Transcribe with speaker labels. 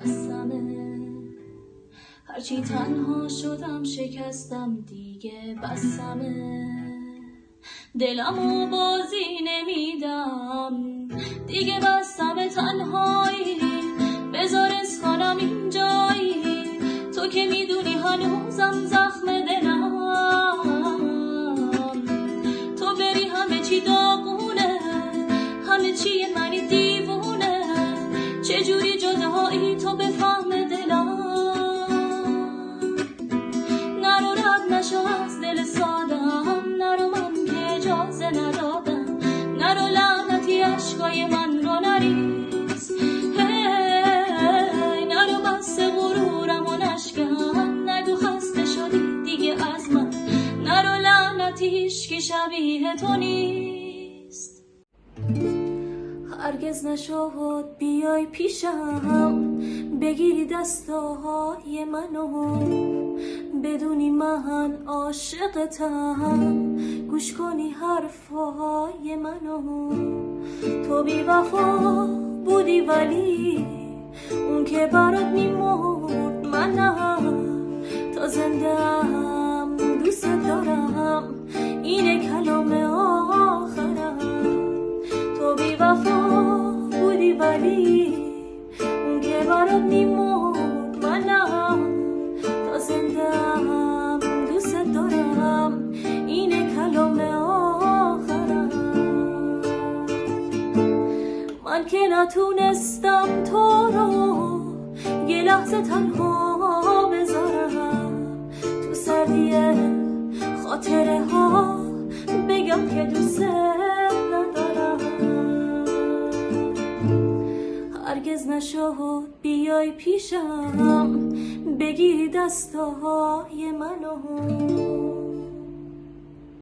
Speaker 1: بسمه هرچی تنها شدم شکستم دیگه بسمه دلمو بازی نمیدم دیگه بسمه تنهایی بذار اسکنم اینجایی تو که میدونی هنوزم زخم دلم تو بری همه چی داغونه همه چی منی دیوونه چجوری جدایی تو بفهم دلم نرو رد نشو از دل سادم نرو من که اجازه ندادم نرو لعنتی عشقای من رو نریز نرو بس غرورم و نشکن نگو خسته شدی دیگه از من نرو لعنتی هیچکی شبیه تو نیست هرگز نشد بیای پیشم بگیری دستای منو بدونی من عاشقتم گوش کنی حرفای منو تو بی وفا بودی ولی اون که برات میمرد من نه تا زنده‌ام دوست دارم اینه کلام آخرم تو بی وفا بودی ولی اون که برات میمرد من نه تا زنده‌ام دوست دارم اینه کلام آخرم من که نتونستم تو رو یه لحظه تنها بذارم تو سردی خاطره ها بگم که دوست ندارم هرگز نشد بیای پیشم بگیری دستای منو